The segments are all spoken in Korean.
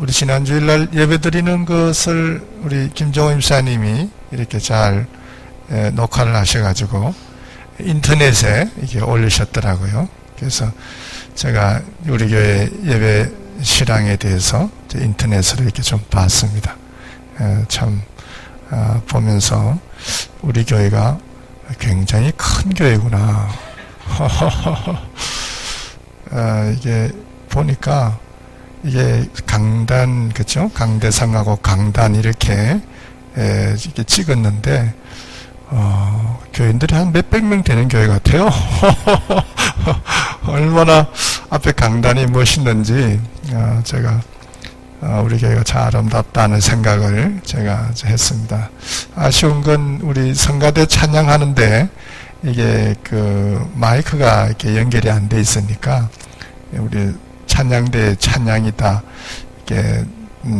우리 지난주일날 예배드리는 것을 우리 김정호 임사님이 이렇게 잘 녹화를 하셔가지고 인터넷에 이렇게 올리셨더라고요. 그래서 제가 우리 교회 예배 실황에 대해서 인터넷으로 이렇게 좀 봤습니다. 참 보면서 우리 교회가 굉장히 큰 교회구나. 이게 보니까 이게 강단, 그쵸? 강대상하고 강단 이렇게 찍었는데 교인들이 한 몇백 명 되는 교회 같아요. 얼마나 앞에 강단이 멋있는지 제가 우리 교회가 참 아름답다는 생각을 제가 했습니다. 아쉬운 건 우리 성가대 찬양하는데 이게 그 마이크가 이렇게 연결이 안 돼 있으니까 우리 찬양대 찬양이 다 이렇게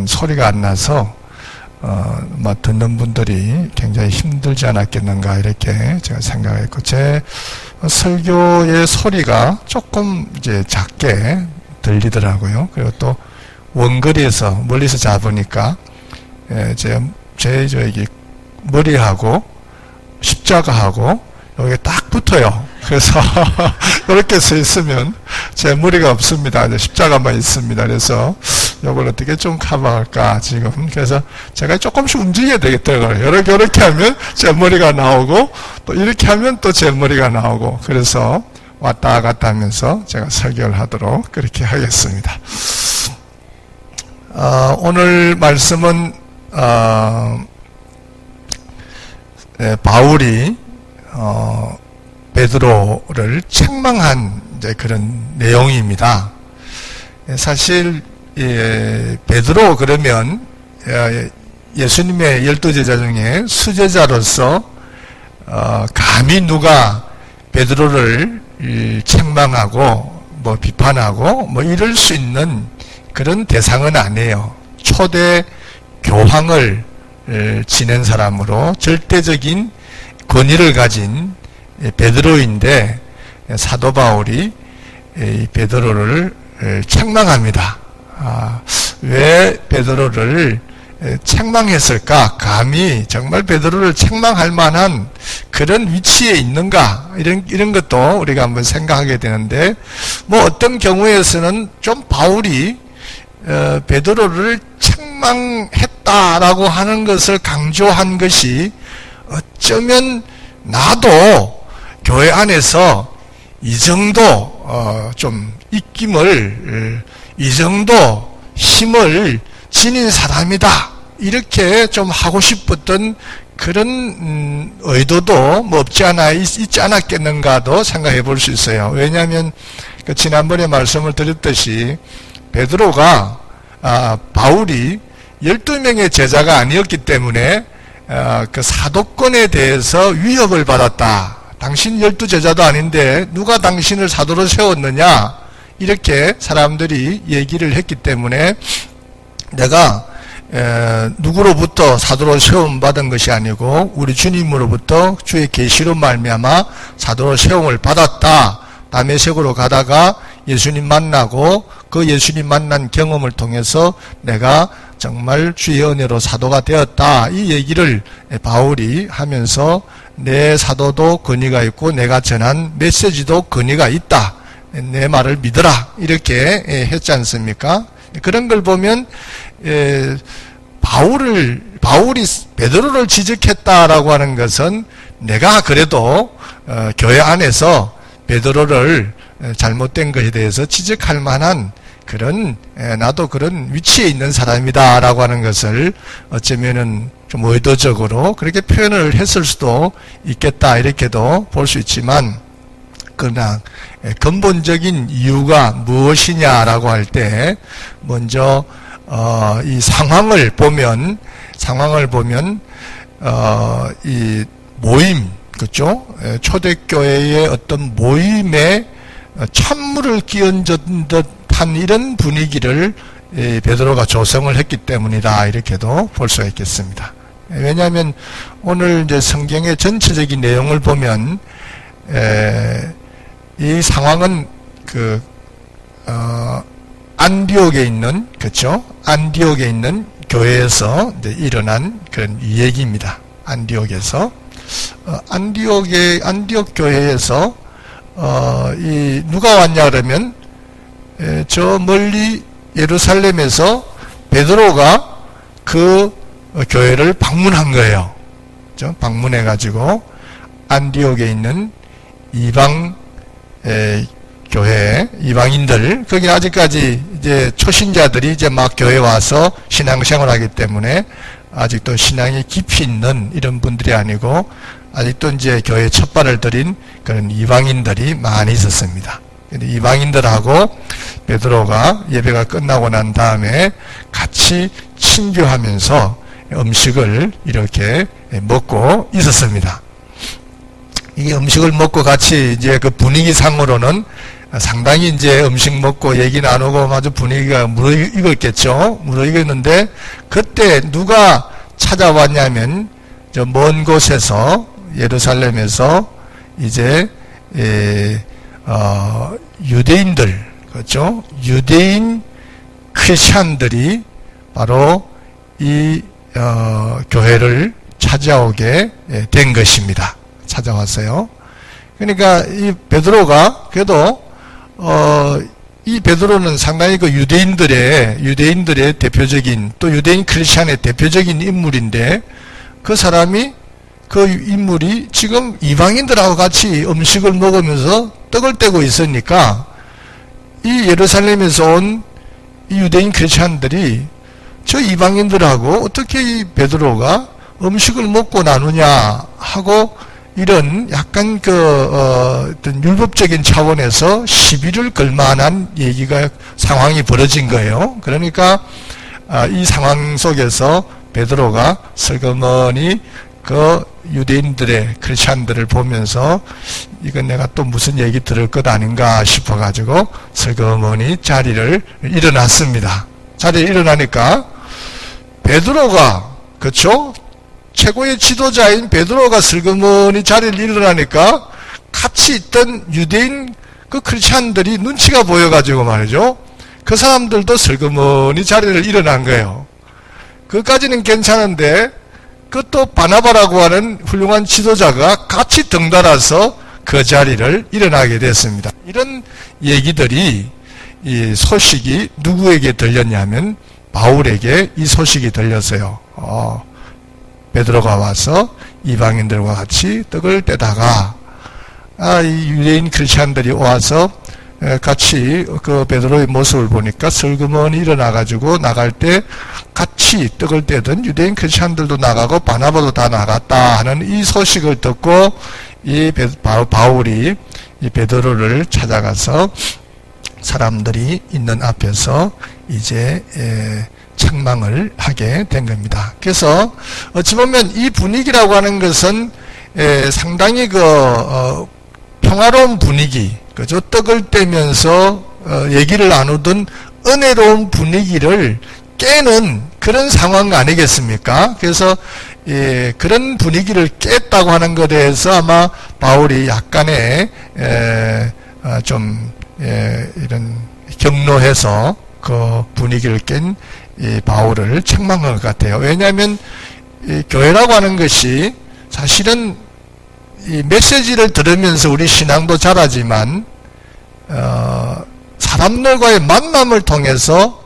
소리가 안 나서 듣는 분들이 굉장히 힘들지 않았겠는가 이렇게 제가 생각했고, 제 설교의 소리가 조금 이제 작게 들리더라고요. 그리고 또 원거리에서 멀리서 잡으니까 제 저기 머리하고 십자가하고 여기 딱 붙어요. 그래서 이렇게 서 있으면 제 머리가 없습니다. 이제 십자가만 있습니다. 그래서 이걸 어떻게 좀 커버할까 지금. 그래서 제가 조금씩 움직여야 되겠더라고요. 이렇게 하면 제 머리가 나오고 또 이렇게 하면 또 제 머리가 나오고, 그래서 왔다 갔다 하면서 제가 설교를 하도록 그렇게 하겠습니다. 오늘 말씀은 바울이 베드로를 책망한 이제 그런 내용입니다. 사실 베드로 그러면 예수님의 12제자 중에 수제자로서 감히 누가 베드로를 책망하고 뭐 비판하고 뭐 이럴 수 있는 그런 대상은 아니에요. 초대 교황을 지낸 사람으로 절대적인 권위를 가진 베드로인데, 사도 바울이 베드로를 책망합니다. 왜 베드로를 책망했을까? 감히 정말 베드로를 책망할 만한 그런 위치에 있는가? 이런 것도 우리가 한번 생각하게 되는데, 뭐 어떤 경우에서는 좀 바울이 베드로를 책망했다라고 하는 것을 강조한 것이 어쩌면 나도 교회 안에서 이 정도 좀 입김을, 이 정도 힘을 지닌 사람이다, 이렇게 좀 하고 싶었던 그런 의도도 뭐 없지 않아 있지 않았겠는가도 생각해 볼 수 있어요. 왜냐하면 지난번에 말씀을 드렸듯이 베드로가 바울이 12명의 제자가 아니었기 때문에 그 사도권에 대해서 위협을 받았다. 당신 12제자도 아닌데 누가 당신을 사도로 세웠느냐, 이렇게 사람들이 얘기를 했기 때문에 내가 누구로부터 사도로 세움 받은 것이 아니고 우리 주님으로부터 주의 계시로 말미암아 사도로 세움을 받았다. 다메섹으로 가다가 예수님 만나고 그 예수님 만난 경험을 통해서 내가 정말 주의 은혜로 사도가 되었다, 이 얘기를 바울이 하면서 내 사도도 권위가 있고 내가 전한 메시지도 권위가 있다, 내 말을 믿어라, 이렇게 했지 않습니까? 그런 걸 보면 바울이 베드로를 지적했다라고 하는 것은 내가 그래도 교회 안에서 베드로를 잘못된 것에 대해서 지적할 만한 그런, 나도 그런 위치에 있는 사람이다 라고 하는 것을 어쩌면은 좀 의도적으로 그렇게 표현을 했을 수도 있겠다, 이렇게도 볼 수 있지만, 그러나 근본적인 이유가 무엇이냐라고 할 때 먼저 이 상황을 보면 이 모임, 그렇죠? 초대교회의 어떤 모임에 찬물을 끼얹은 듯한 이런 분위기를 베드로가 조성을 했기 때문이다, 이렇게도 볼 수가 있겠습니다. 왜냐하면 오늘 이제 성경의 전체적인 내용을 보면 이 상황은 안디옥에 있는, 그렇죠? 안디옥에 있는 교회에서 이제 일어난 그런 얘기입니다. 안디옥에서 안디옥 교회에서 누가 왔냐 그러면 저 멀리 예루살렘에서 베드로가 그 교회를 방문한 거예요. 방문해 가지고 안디옥에 있는 이방 교회, 이방인들, 거기 아직까지 이제 초신자들이 이제 막 교회 와서 신앙생활하기 때문에 아직도 신앙이 깊이 있는 이런 분들이 아니고 아직도 이제 교회 첫 발을 들인 그런 이방인들이 많이 있었습니다. 이방인들하고 베드로가 예배가 끝나고 난 다음에 같이 친교하면서 음식을 이렇게 먹고 있었습니다. 이 음식을 먹고 같이 이제 그 분위기상으로는 상당히 이제 음식 먹고 얘기 나누고 아주 분위기가 무르익었겠죠. 무르익었는데 그때 누가 찾아왔냐면 저 먼 곳에서 예루살렘에서 이제 유대인들, 그렇죠? 유대인 크리스찬들이 바로 이 교회를 찾아오게 된 것입니다. 찾아왔어요. 그러니까 이 베드로가 그래도 이 베드로는 상당히 그 유대인들의 대표적인 또 유대인 크리스찬의 대표적인 인물인데 그 사람이 그 인물이 지금 이방인들하고 같이 음식을 먹으면서 떡을 떼고 있으니까 이 예루살렘에서 온 이 유대인 크리스찬들이 저 이방인들하고 어떻게 이 베드로가 음식을 먹고 나누냐 하고 이런 약간 어떤 율법적인 차원에서 시비를 걸 만한 상황이 벌어진 거예요. 그러니까 이 상황 속에서 베드로가 슬그머니 그 유대인들의 크리스찬들을 보면서 이건 내가 또 무슨 얘기 들을 것 아닌가 싶어가지고 슬그머니 자리를 일어났습니다. 자리에 일어나니까 베드로가, 그렇죠? 최고의 지도자인 베드로가 슬그머니 자리를 일어나니까 같이 있던 유대인 그 크리스찬들이 눈치가 보여가지고 말이죠. 그 사람들도 슬그머니 자리를 일어난 거예요. 그까지는 괜찮은데 그것도 바나바라고 하는 훌륭한 지도자가 같이 덩달아서 그 자리를 일어나게 됐습니다. 이런 얘기들이 이 소식이 누구에게 들렸냐면 바울에게 이 소식이 들렸어요. 베드로가 와서 이방인들과 같이 떡을 떼다가 이 유대인 크리스찬들이 와서 같이 그 베드로의 모습을 보니까 슬그머니 일어나가지고 나갈 때 같이 떡을 떼던 유대인 크리스찬들도 나가고 바나바도 다 나갔다 하는 이 소식을 듣고 이 바울이 이 베드로를 찾아가서 사람들이 있는 앞에서 이제 책망을 하게 된 겁니다. 그래서 어찌 보면 이 분위기라고 하는 것은 상당히 평화로운 분위기, 그죠? 떡을 떼면서 얘기를 나누던 은혜로운 분위기를 깨는 그런 상황 아니겠습니까? 그래서 그런 분위기를 깼다고 하는 것에 대해서 아마 바울이 약간의 이런 경로해서 그 분위기를 깬 이 바울을 책망한 것 같아요. 왜냐하면 이 교회라고 하는 것이 사실은 이 메시지를 들으면서 우리 신앙도 자라지만 사람들과의 만남을 통해서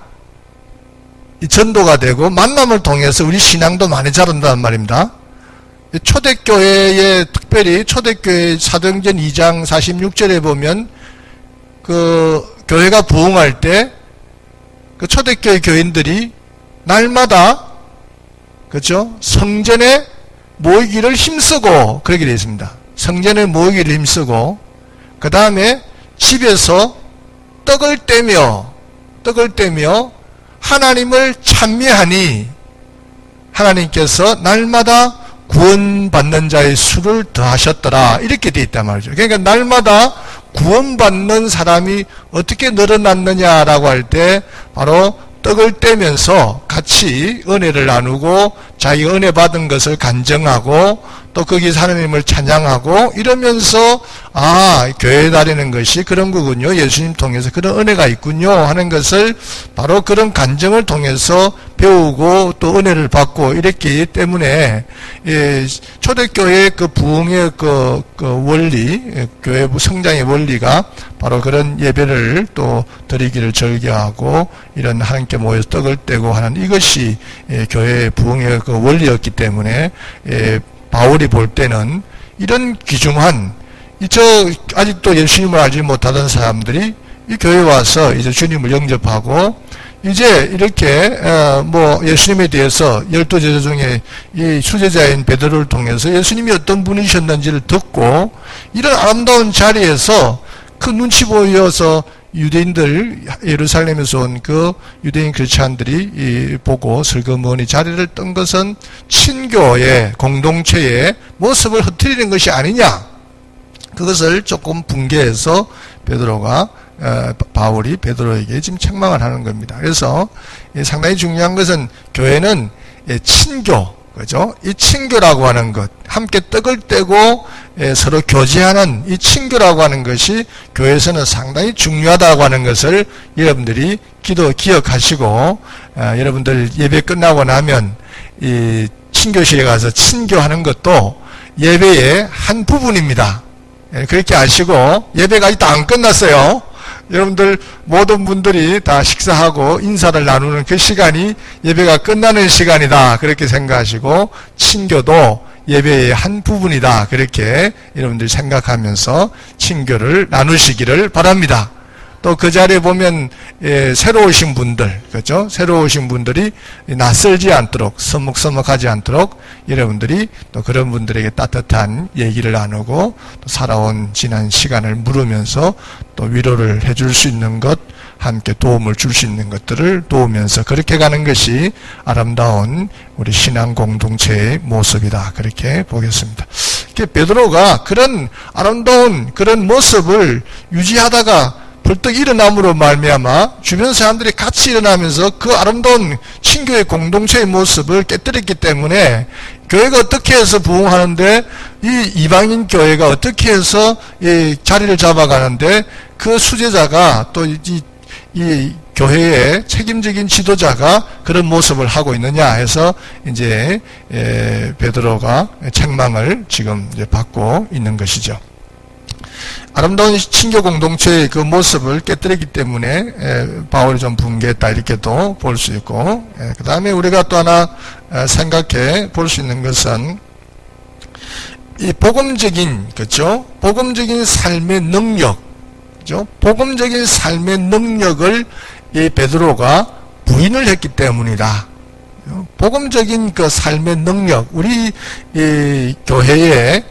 이 전도가 되고 만남을 통해서 우리 신앙도 많이 자란다는 말입니다. 초대교회에 특별히 초대교회 사도행전 2장 46절에 보면 그 교회가 부흥할 때 그 초대교회 교인들이 날마다 그렇죠? 성전에 모이기를 힘쓰고 그러게 되어 있습니다. 성전에 모이기를 힘쓰고 그 다음에 집에서 떡을 떼며 하나님을 찬미하니 하나님께서 날마다 구원받는 자의 수를 더하셨더라 이렇게 되어 있단 말이죠. 그러니까 날마다 구원받는 사람이 어떻게 늘어났느냐라고 할 때 바로 떡을 떼면서 같이 은혜를 나누고 자기가 은혜 받은 것을 간증하고 또 거기서 하나님을 찬양하고 이러면서 교회에 다니는 것이 그런 거군요. 예수님 통해서 그런 은혜가 있군요 하는 것을 바로 그런 간증을 통해서 배우고 또 은혜를 받고 이랬기 때문에 초대교회의 그 부흥의 그 원리, 교회 성장의 원리가 바로 그런 예배를 또 드리기를 절개하고 이런 하나님께 모여서 떡을 떼고 하는 이것이 교회의 부흥의 그 원리였기 때문에 바울이 볼 때는 이런 귀중한 아직도 예수님을 알지 못하던 사람들이 이 교회에 와서 이제 주님을 영접하고 이제 이렇게 예수님에 대해서 12제자 중에 이 수제자인 베드로를 통해서 예수님이 어떤 분이셨는지를 듣고 이런 아름다운 자리에서 그 눈치 보여서 유대인들 예루살렘에서 온 그 유대인 크리스찬들이 보고 슬그머니 자리를 뜬 것은 친교의 공동체의 모습을 흐트리는 것이 아니냐, 그것을 조금 붕괴해서 바울이 베드로에게 지금 책망을 하는 겁니다. 그래서 상당히 중요한 것은 교회는 친교, 그죠? 이 친교라고 하는 것, 함께 떡을 떼고 서로 교제하는 이 친교라고 하는 것이 교회에서는 상당히 중요하다고 하는 것을 여러분들이 기억하시고, 여러분들 예배 끝나고 나면 이 친교실에 가서 친교하는 것도 예배의 한 부분입니다. 그렇게 아시고, 예배가 아직 안 끝났어요. 여러분들 모든 분들이 다 식사하고 인사를 나누는 그 시간이 예배가 끝나는 시간이다, 그렇게 생각하시고 친교도 예배의 한 부분이다, 그렇게 여러분들이 생각하면서 친교를 나누시기를 바랍니다. 또 그 자리에 보면 새로 오신 분들, 그렇죠? 새로 오신 분들이 낯설지 않도록, 서먹서먹하지 않도록 여러분들이 또 그런 분들에게 따뜻한 얘기를 나누고 또 살아온 지난 시간을 물으면서 또 위로를 해줄 수 있는 것, 함께 도움을 줄 수 있는 것들을 도우면서 그렇게 가는 것이 아름다운 우리 신앙 공동체의 모습이다, 그렇게 보겠습니다. 베드로가 그런 아름다운 그런 모습을 유지하다가 벌떡 일어남으로 말미암아 주변 사람들이 같이 일어나면서 그 아름다운 친교의 공동체의 모습을 깨뜨렸기 때문에 교회가 어떻게 해서 부흥하는데, 이 이방인 교회가 어떻게 해서 이 자리를 잡아가는데, 그 수제자가 또 이 교회의 책임적인 지도자가 그런 모습을 하고 있느냐 해서 이제 베드로가 책망을 지금 이제 받고 있는 것이죠. 아름다운 친교 공동체의 그 모습을 깨뜨리기 때문에 바울이 좀 붕괴했다, 이렇게도 볼 수 있고, 그 다음에 우리가 또 하나 생각해 볼 수 있는 것은 이 복음적인, 그렇죠? 복음적인 삶의 능력, 그렇죠? 복음적인 삶의 능력을 이 베드로가 부인을 했기 때문이다. 복음적인 그 삶의 능력, 우리 이 교회의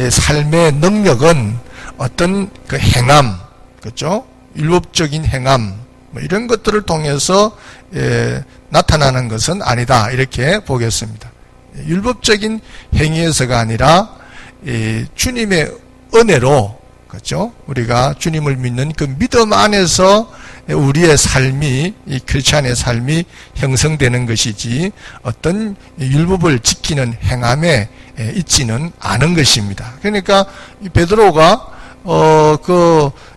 삶의 능력은 어떤 그 행함, 그렇죠? 율법적인 행함, 이런 것들을 통해서 나타나는 것은 아니다, 이렇게 보겠습니다. 율법적인 행위에서가 아니라 주님의 은혜로, 그렇죠? 우리가 주님을 믿는 그 믿음 안에서 우리의 삶이, 이 크리스찬의 삶이 형성되는 것이지 어떤 율법을 지키는 행함에 있지는 않은 것입니다. 그러니까 이 베드로가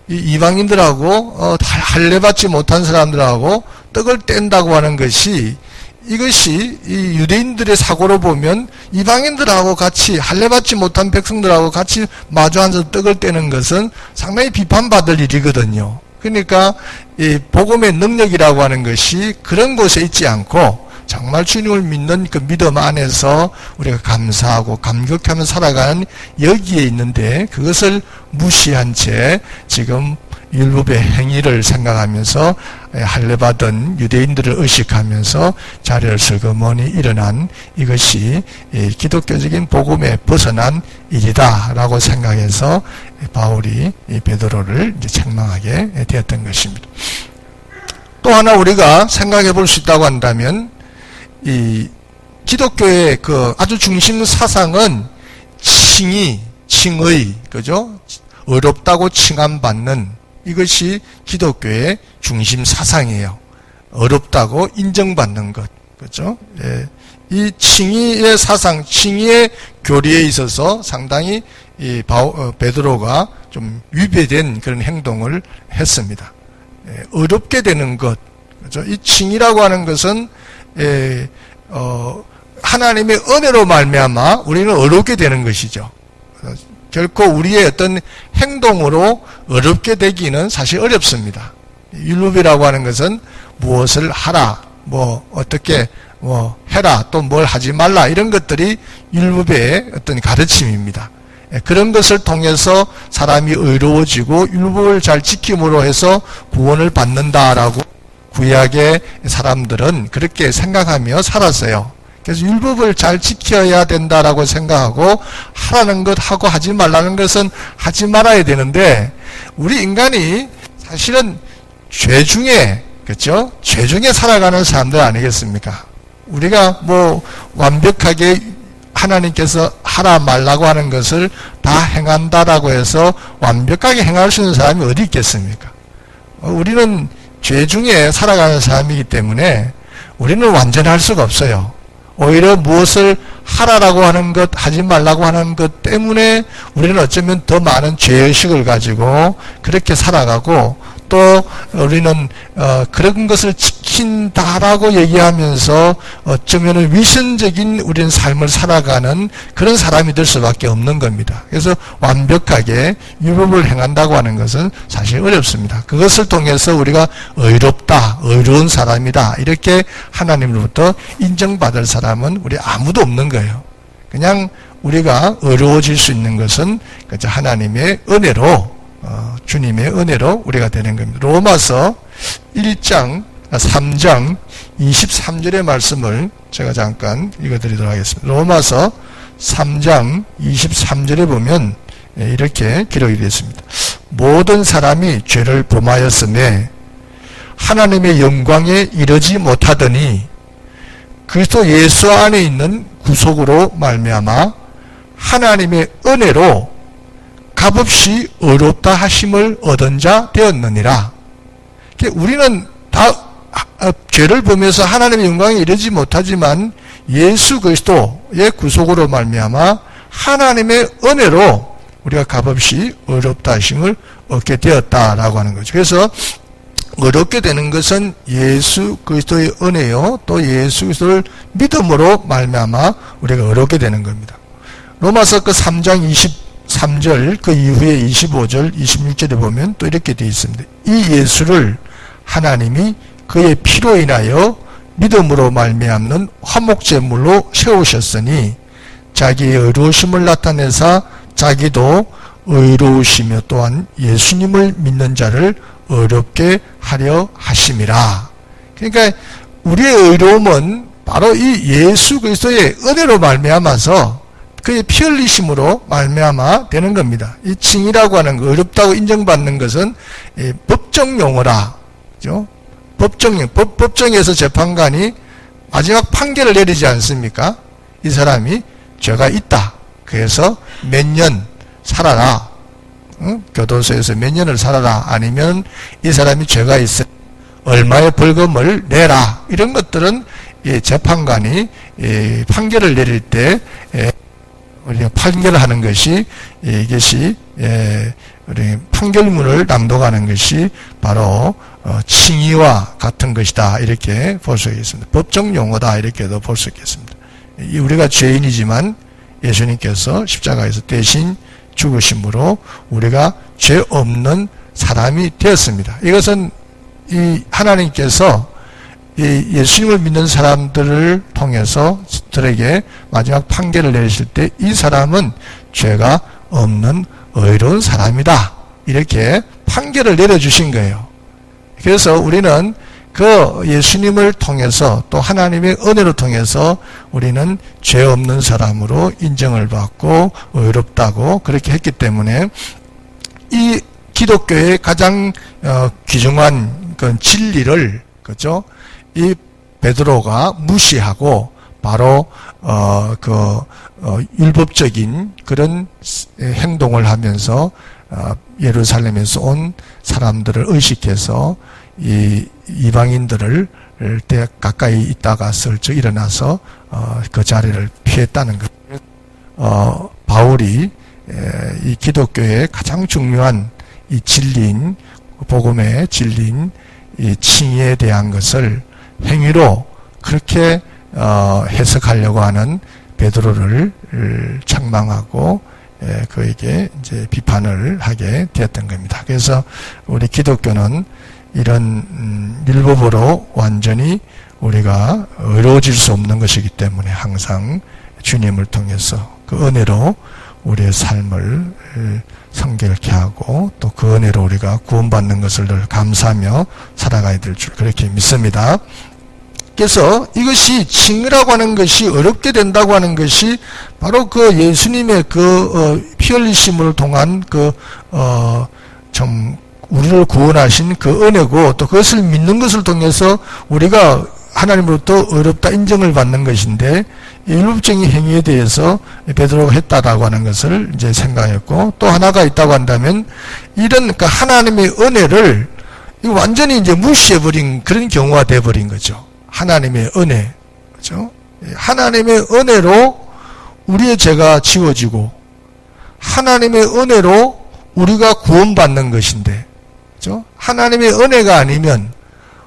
이방인들하고 할례받지 못한 사람들하고 떡을 뗀다고 하는 것이, 이것이 이 유대인들의 사고로 보면 이방인들하고 같이, 할례받지 못한 백성들하고 같이 마주 앉아서 떡을 떼는 것은 상당히 비판받을 일이거든요. 그러니까 이 복음의 능력이라고 하는 것이 그런 곳에 있지 않고 정말 주님을 믿는 그 믿음 안에서 우리가 감사하고 감격하며 살아가는 여기에 있는데, 그것을 무시한 채 지금 율법의 행위를 생각하면서 할례받은 유대인들을 의식하면서 자리를 슬그머니 일어난 이것이 기독교적인 복음에 벗어난 일이다 라고 생각해서 바울이 베드로를 이제 책망하게 되었던 것입니다. 또 하나 우리가 생각해 볼 수 있다고 한다면, 이 기독교의 그 아주 중심 사상은 칭의, 그죠? 어렵다고 칭함받는, 이것이 기독교의 중심 사상이에요. 어렵다고 인정받는 것, 그렇죠? 예. 이 칭의의 사상, 칭의의 교리에 있어서 상당히 베드로가 좀 위배된 그런 행동을 했습니다. 예. 어렵게 되는 것, 그렇죠? 이 칭의라고 하는 것은 하나님의 은혜로 말미암아 우리는 어렵게 되는 것이죠. 결코 우리의 어떤 행동으로 어렵게 되기는 사실 어렵습니다. 율법이라고 하는 것은 무엇을 하라, 어떻게 해라, 또 뭘 하지 말라, 이런 것들이 율법의 어떤 가르침입니다. 그런 것을 통해서 사람이 의로워지고 율법을 잘 지킴으로 해서 구원을 받는다라고 구약의 사람들은 그렇게 생각하며 살았어요. 그래서 율법을 잘 지켜야 된다라고 생각하고 하라는 것 하고 하지 말라는 것은 하지 말아야 되는데, 우리 인간이 사실은 죄 중에, 그렇죠? 죄 중에 살아가는 사람들 아니겠습니까? 우리가 완벽하게 하나님께서 하라 말라고 하는 것을 다 행한다라고 해서 완벽하게 행할 수 있는 사람이 어디 있겠습니까? 우리는 죄 중에 살아가는 사람이기 때문에 우리는 완전할 수가 없어요. 오히려 무엇을 하라라고 하는 것, 하지 말라고 하는 것 때문에 우리는 어쩌면 더 많은 죄의식을 가지고 그렇게 살아가고, 또 우리는 그런 것을 지킨다라고 얘기하면서 어쩌면 위선적인 우리는 삶을 살아가는 그런 사람이 될 수밖에 없는 겁니다. 그래서 완벽하게 율법을 행한다고 하는 것은 사실 어렵습니다. 그것을 통해서 우리가 의롭다, 의로운 사람이다, 이렇게 하나님으로부터 인정받을 사람은 우리 아무도 없는 거예요. 그냥 우리가 의로워질 수 있는 것은 하나님의 은혜로, 주님의 은혜로 우리가 되는 겁니다. 로마서 1장 3장 23절의 말씀을 제가 잠깐 읽어드리도록 하겠습니다. 로마서 3장 23절에 보면 이렇게 기록이 되어 있습니다. 모든 사람이 죄를 범하였음에 하나님의 영광에 이르지 못하더니 그리스도 예수 안에 있는 구속으로 말미암아 하나님의 은혜로 값없이 의롭다 하심을 얻은 자 되었느니라. 우리는 다 죄를 범해서 하나님의 영광에 이르지 못하지만 예수 그리스도의 구속으로 말미암아 하나님의 은혜로 우리가 값없이 의롭다 하심을 얻게 되었다라고 하는 거죠. 그래서 어렵게 되는 것은 예수 그리스도의 은혜요, 또 예수 그리스도를 믿음으로 말미암아 우리가 어렵게 되는 겁니다. 로마서 3장 23절 그 이후에 25절 26절에 보면 또 이렇게 되어 있습니다. 이 예수를 하나님이 그의 피로 인하여 믿음으로 말미암는 화목제물로 세우셨으니 자기의 의로우심을 나타내사 자기도 의로우시며 또한 예수님을 믿는 자를 어렵게 하려 하심이라. 그러니까 우리의 의로움은 바로 이 예수 그리스도의 은혜로 말미암아서 그의 피 흘리심으로 말미암아 되는 겁니다. 이 칭의라고 하는 거, 어렵다고 인정받는 것은 법정 용어라. 그죠? 법정에서 재판관이 마지막 판결을 내리지 않습니까? 이 사람이 죄가 있다. 그래서 몇 년 살아라. 교도소에서 몇 년을 살아라. 아니면 이 사람이 죄가 있어 얼마의 벌금을 내라. 이런 것들은 재판관이 판결을 내릴 때 우리가 판결을 하는 것이, 이것이 우리 판결문을 낭독하는 것이 바로 칭의와 같은 것이다, 이렇게 볼 수 있겠습니다. 법정 용어다, 이렇게도 볼 수 있겠습니다. 우리가 죄인이지만 예수님께서 십자가에서 대신 죽으심으로 우리가 죄 없는 사람이 되었습니다. 이것은 이 하나님께서 이 예수님을 믿는 사람들을 통해서 들에게 마지막 판결을 내리실 때 이 사람은 죄가 없는 의로운 사람이다, 이렇게 판결을 내려주신 거예요. 그래서 우리는 그 예수님을 통해서 또 하나님의 은혜를 통해서 우리는 죄 없는 사람으로 인정을 받고 의롭다고 그렇게 했기 때문에 이 기독교의 가장 귀중한 그 진리를, 그죠? 이 베드로가 무시하고 바로 율법적인 그런 행동을 하면서 예루살렘에서 온 사람들을 의식해서 이 이방인들을 때 가까이 있다가 슬쩍 일어나서 그 자리를 피했다는 것. 바울이 이 기독교의 가장 중요한 이 진리인 복음의 진리인 이 칭의에 대한 것을 행위로 그렇게 해석하려고 하는 베드로를 책망하고 그에게 이제 비판을 하게 되었던 겁니다. 그래서 우리 기독교는 이런 율법으로 완전히 우리가 의로워질 수 없는 것이기 때문에 항상 주님을 통해서 그 은혜로 우리의 삶을 성결케 하고 또 그 은혜로 우리가 구원받는 것을 늘 감사하며 살아가야 될 줄 그렇게 믿습니다. 그래서 이것이 칭의라고 하는 것이 어렵게 된다고 하는 것이 바로 그 예수님의 피 흘리심을 통한 좀 우리를 구원하신 그 은혜고 또 그것을 믿는 것을 통해서 우리가 하나님으로부터 어렵다 인정을 받는 것인데 율법적인 행위에 대해서 베드로가 했다라고 하는 것을 이제 생각했고 또 하나가 있다고 한다면 이런 그러니까 하나님의 은혜를 완전히 이제 무시해버린 그런 경우가 돼버린 거죠. 하나님의 은혜, 그죠? 하나님의 은혜로 우리의 죄가 지워지고 하나님의 은혜로 우리가 구원받는 것인데, 그죠? 하나님의 은혜가 아니면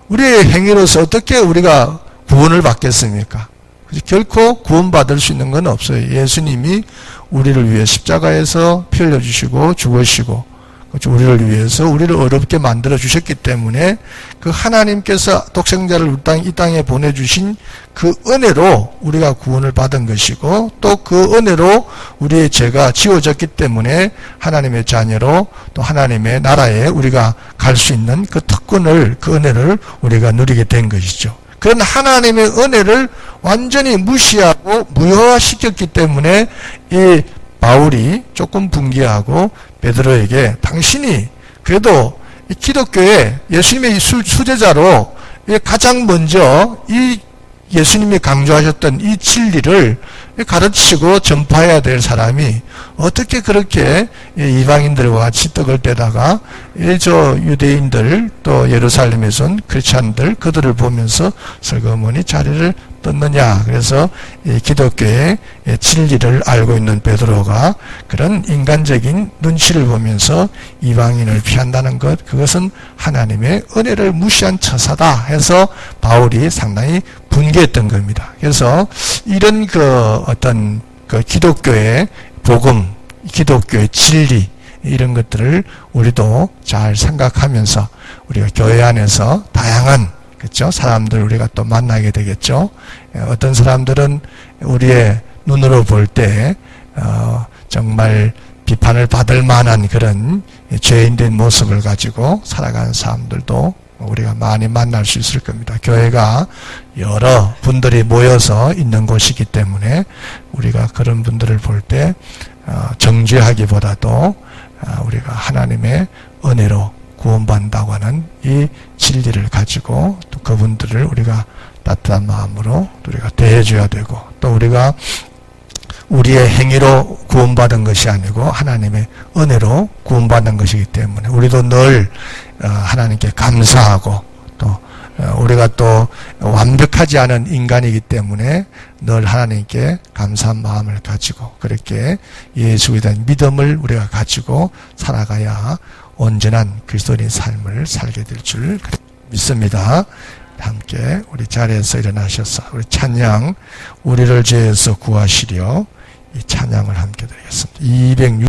우리의 행위로서 어떻게 우리가 구원을 받겠습니까? 결코 구원받을 수 있는 건 없어요. 예수님이 우리를 위해 십자가에서 피 흘려주시고 죽으시고 우리를 위해서 우리를 어렵게 만들어 주셨기 때문에 그 하나님께서 독생자를 이 땅에 보내주신 그 은혜로 우리가 구원을 받은 것이고 또 그 은혜로 우리의 죄가 지워졌기 때문에 하나님의 자녀로 또 하나님의 나라에 우리가 갈 수 있는 그 특권을 그 은혜를 우리가 누리게 된 것이죠. 그런 하나님의 은혜를 완전히 무시하고 무효화시켰기 때문에 이 바울이 조금 분개하고 베드로에게 당신이 그래도 이 기독교에 예수님의 수제자로 가장 먼저 이 예수님이 강조하셨던 이 진리를 가르치고 전파해야 될 사람이 어떻게 그렇게 이방인들과 같이 떡을 떼다가 저 유대인들 또 예루살렘에서 온 크리스찬들 그들을 보면서 슬그머니 자리를 떴느냐. 그래서 이 기독교의 진리를 알고 있는 베드로가 그런 인간적인 눈치를 보면서 이방인을 피한다는 것, 그것은 하나님의 은혜를 무시한 처사다 해서 바울이 상당히 분개했던 겁니다. 그래서 이런 어떤 기독교의 복음, 기독교의 진리 이런 것들을 우리도 잘 생각하면서 우리가 교회 안에서 다양한 그렇죠? 사람들 우리가 또 만나게 되겠죠. 어떤 사람들은 우리의 눈으로 볼 때 정말 비판을 받을 만한 그런 죄인된 모습을 가지고 살아가는 사람들도 우리가 많이 만날 수 있을 겁니다. 교회가 여러 분들이 모여서 있는 곳이기 때문에 우리가 그런 분들을 볼 때 정죄하기보다도 우리가 하나님의 은혜로 구원받는다고 하는 이 진리를 가지고 또 그분들을 우리가 따뜻한 마음으로 우리가 대해줘야 되고 또 우리가 우리의 행위로 구원받은 것이 아니고 하나님의 은혜로 구원받는 것이기 때문에 우리도 늘 하나님께 감사하고 또 우리가 또 완벽하지 않은 인간이기 때문에 늘 하나님께 감사한 마음을 가지고 그렇게 예수에 대한 믿음을 우리가 가지고 살아가야 온전한 그리스도인의 삶을 살게 될 줄 믿습니다. 함께 우리 자리에서 일어나셔서 우리 찬양 우리를 죄에서 구하시려 이 찬양을 함께 드리겠습니다.